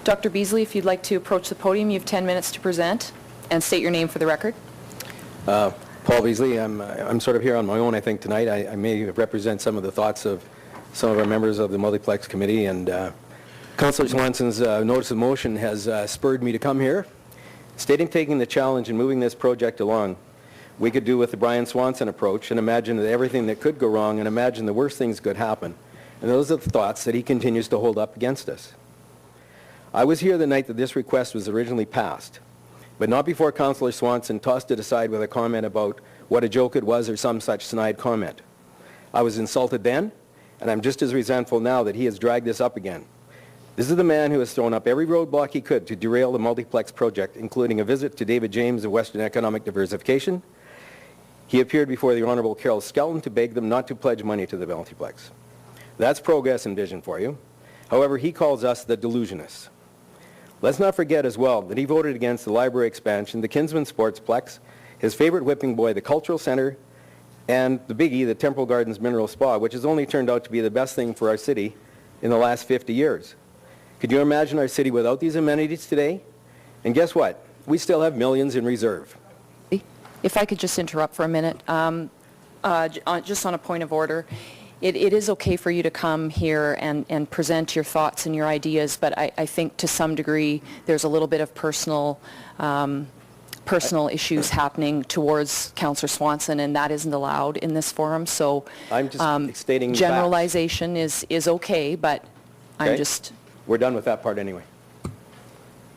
Dr. Beesley, if you'd like to approach the podium, you have 10 minutes to present and state your name for the record. Paul Beesley. I'm sort of here on my own, I think, tonight. I may represent some of the thoughts of some of our members of the Multiplex Committee, and Councillor Swanson's notice of motion has spurred me to come here, stating taking the challenge and moving this project along. We could do with the Brian Swanson approach and imagine everything that could go wrong and imagine the worst things could happen. And those are the thoughts that he continues to hold up against us. I was here the night that this request was originally passed, but not before Councillor Swanson tossed it aside with a comment about what a joke it was or some such snide comment. I was insulted then, and I'm just as resentful now that he has dragged this up again. This is the man who has thrown up every roadblock he could to derail the Multiplex project, including a visit to David James of Western Economic Diversification. He appeared before the Honourable Carol Skelton to beg them not to pledge money to the Multiplex. That's progress and vision for you. However, he calls us the delusionists. Let's not forget as well that he voted against the library expansion, the Kinsman Sportsplex, his favorite whipping boy, the Cultural Centre, and the biggie, the Temple Gardens Mineral Spa, which has only turned out to be the best thing for our city in the last 50 years. Could you imagine our city without these amenities today? And guess what? We still have millions in reserve. If I could just interrupt for a minute, just on a point of order. It is okay for you to come here and present your thoughts and your ideas, but I think to some degree there's a little bit of personal issues happening towards Councillor Swanson, and that isn't allowed in this forum. So I'm just stating generalization is okay, but okay. I'm just... We're done with that part anyway.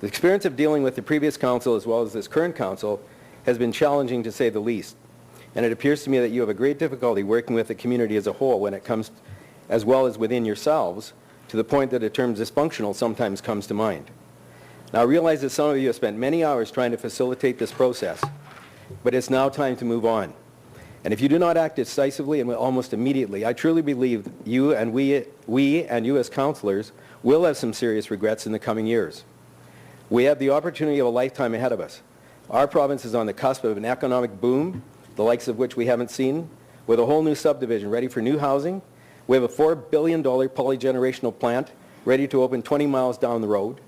The experience of dealing with the previous council as well as this current council has been challenging to say the least. And it appears to me that you have a great difficulty working with the community as a whole when it comes, as well as within yourselves, to the point that the term dysfunctional sometimes comes to mind. Now I realize that some of you have spent many hours trying to facilitate this process, but it's now time to move on. And if you do not act decisively and almost immediately, I truly believe you and we and you as councillors will have some serious regrets in the coming years. We have the opportunity of a lifetime ahead of us. Our province is on the cusp of an economic boom, the likes of which we haven't seen, with a whole new subdivision ready for new housing. We have a $4 billion polygenerational plant ready to open 20 miles down the road.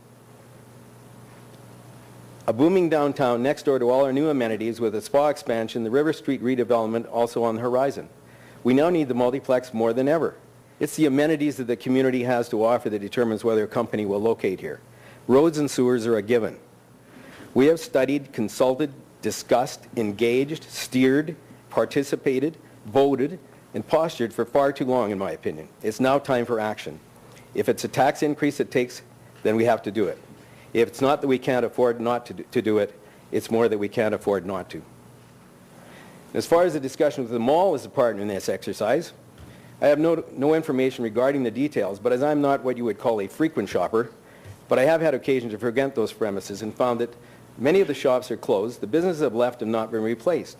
A booming downtown next door to all our new amenities with a spa expansion, the River Street redevelopment also on the horizon. We now need the Multiplex more than ever. It's the amenities that the community has to offer that determines whether a company will locate here. Roads and sewers are a given. We have studied, consulted, discussed, engaged, steered, participated, voted, and postured for far too long, in my opinion. It's now time for action. If it's a tax increase it takes, then we have to do it. If it's not that we can't afford not to do it, it's more that we can't afford not to. As far as the discussion with the mall as a partner in this exercise, I have no information regarding the details, but as I'm not what you would call a frequent shopper, but I have had occasion to frequent those premises and found that many of the shops are closed, the businesses have left and not been replaced.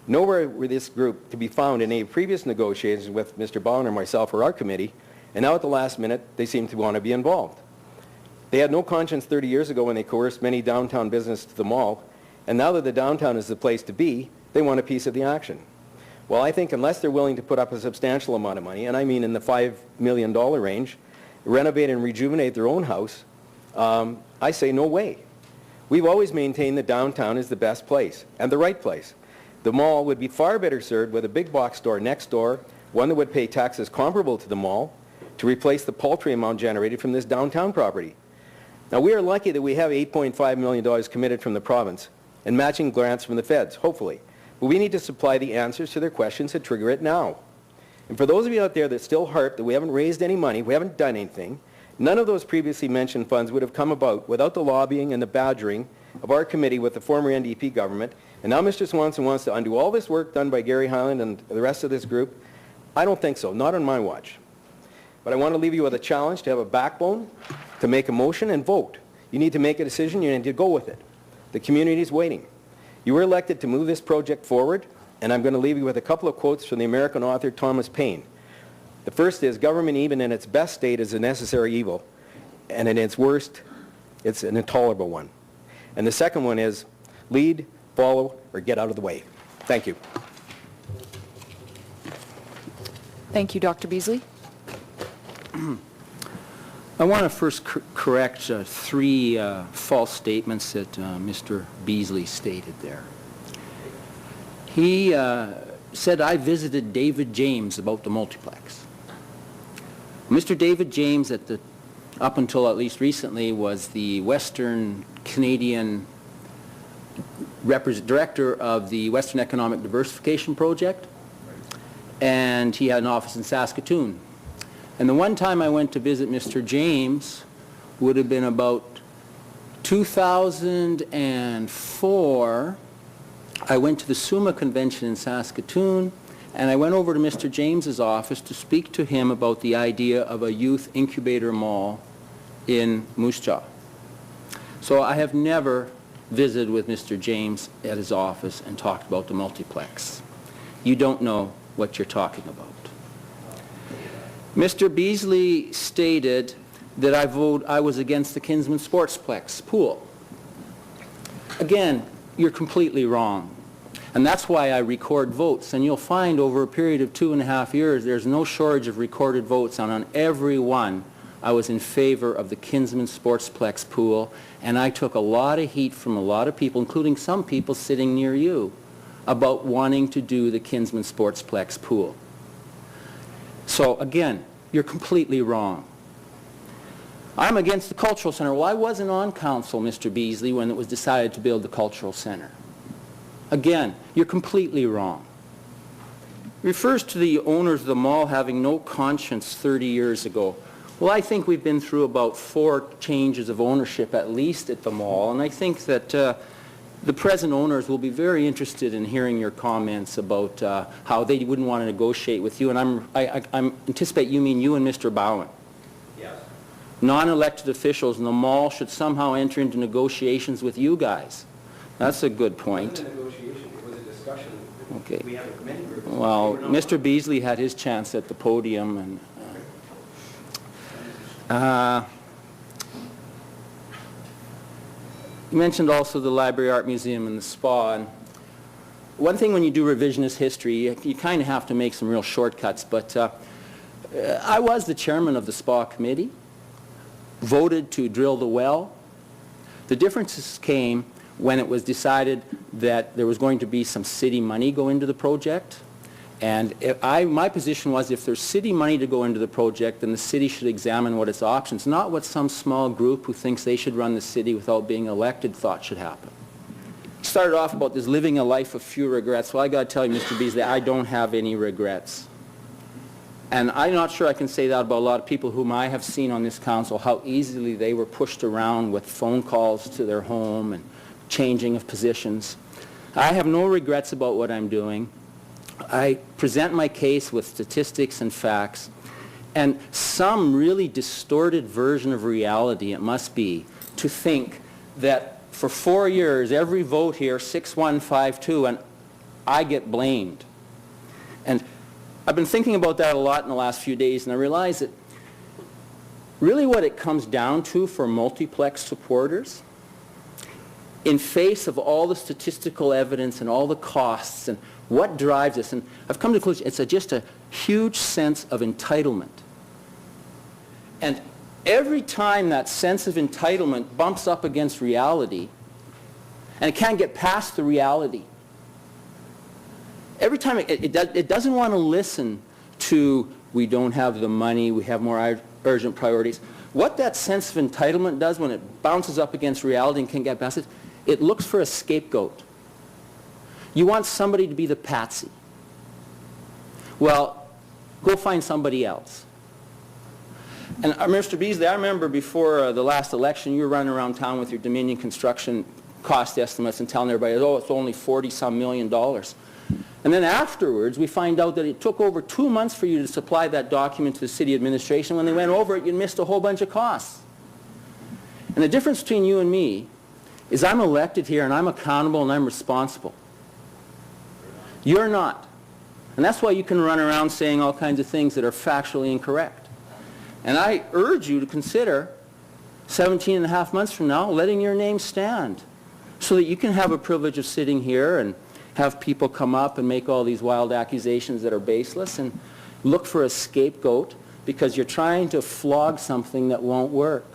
Nowhere were this group to be found in any previous negotiations with Mr. Bowen or myself or our committee, and now at the last minute they seem to want to be involved. They had no conscience 30 years ago when they coerced many downtown business to the mall, and now that the downtown is the place to be, they want a piece of the action. Well, I think unless they're willing to put up a substantial amount of money, and I mean in the $5 million range, renovate and rejuvenate their own house, I say no way. We've always maintained that downtown is the best place and the right place. The mall would be far better served with a big box store next door, one that would pay taxes comparable to the mall, to replace the paltry amount generated from this downtown property. Now, we are lucky that we have $8.5 million committed from the province and matching grants from the feds, hopefully. But we need to supply the answers to their questions that trigger it now. And for those of you out there that still harp that we haven't raised any money, we haven't done anything, none of those previously mentioned funds would have come about without the lobbying and the badgering of our committee with the former NDP government. And now Mr. Swanson wants to undo all this work done by Gary Highland and the rest of this group. I don't think so, not on my watch. But I want to leave you with a challenge to have a backbone, to make a motion and vote. You need to make a decision, you need to go with it. The community is waiting. You were elected to move this project forward, and I'm going to leave you with a couple of quotes from the American author Thomas Paine. The first is, government even in its best state is a necessary evil, and in its worst, it's an intolerable one. And the second one is, lead, follow, or get out of the way. Thank you. Thank you, Dr. Beesley. I want to first correct three false statements that Mr. Beesley stated there. He said I visited David James about the multiplex. Mr. David James, up until at least recently, was the Western Canadian director of the Western Economic Diversification Project, and he had an office in Saskatoon. And the one time I went to visit Mr. James would have been about 2004. I went to the SUMA convention in Saskatoon, and I went over to Mr. James's office to speak to him about the idea of a youth incubator mall in Moose Jaw. So I have never visited with Mr. James at his office and talked about the multiplex. You don't know what you're talking about. Mr. Beesley stated that I was against the Kinsman Sportsplex pool. Again, you're completely wrong. And that's why I record votes. And you'll find over a period of 2.5 years, there's no shortage of recorded votes. And on every one, I was in favor of the Kinsman Sportsplex pool. And I took a lot of heat from a lot of people, including some people sitting near you, about wanting to do the Kinsman Sportsplex pool. So again, you're completely wrong. I'm against the Cultural Center. Well, I wasn't on council, Mr. Beesley, when it was decided to build the Cultural Center. Again, you're completely wrong. It refers to the owners of the mall having no conscience 30 years ago. Well, I think we've been through about 4 changes of ownership at least at the mall, and I think that the present owners will be very interested in hearing your comments about how they wouldn't want to negotiate with you, and I anticipate you mean you and Mr. Bowen. Yes. Non-elected officials in the mall should somehow enter into negotiations with you guys. That's a good point. It wasn't a negotiation, it was a discussion. Okay. We have a committee group. Well, Mr. Beesley had his chance at the podium, and you mentioned also the Library Art Museum and the spa. And one thing when you do revisionist history, you kind of have to make some real shortcuts, but I was the chairman of the spa committee, voted to drill the well. The differences came when it was decided that there was going to be some city money go into the project. And my position was if there's city money to go into the project, then the city should examine what its options, not what some small group who thinks they should run the city without being elected thought should happen. It started off about this living a life of few regrets. Well, I got to tell you, Mr. Beesley, I don't have any regrets. And I'm not sure I can say that about a lot of people whom I have seen on this council, how easily they were pushed around with phone calls to their home and changing of positions. I have no regrets about what I'm doing. I present my case with statistics and facts, and some really distorted version of reality it must be to think that for 4 years, every vote here, 6-1, 5-2, and I get blamed. And I've been thinking about that a lot in the last few days, and I realize that really what it comes down to for multiplex supporters, in face of all the statistical evidence and all the costs and what drives us, and I've come to the conclusion, it's just a huge sense of entitlement. And every time that sense of entitlement bumps up against reality, and it can't get past the reality, every time it doesn't want to listen to, we don't have the money, we have more urgent priorities. What that sense of entitlement does when it bounces up against reality and can't get past it, it looks for a scapegoat. You want somebody to be the patsy. Well, go find somebody else. And Mr. Beesley, I remember before the last election, you were running around town with your Dominion construction cost estimates and telling everybody, oh, it's only $40-some million. And then afterwards, we find out that it took over 2 months for you to supply that document to the city administration. When they went over it, you missed a whole bunch of costs. And the difference between you and me is I'm elected here and I'm accountable and I'm responsible. You're not. And that's why you can run around saying all kinds of things that are factually incorrect. And I urge you to consider 17 and a half months from now letting your name stand so that you can have a privilege of sitting here and have people come up and make all these wild accusations that are baseless and look for a scapegoat because you're trying to flog something that won't work.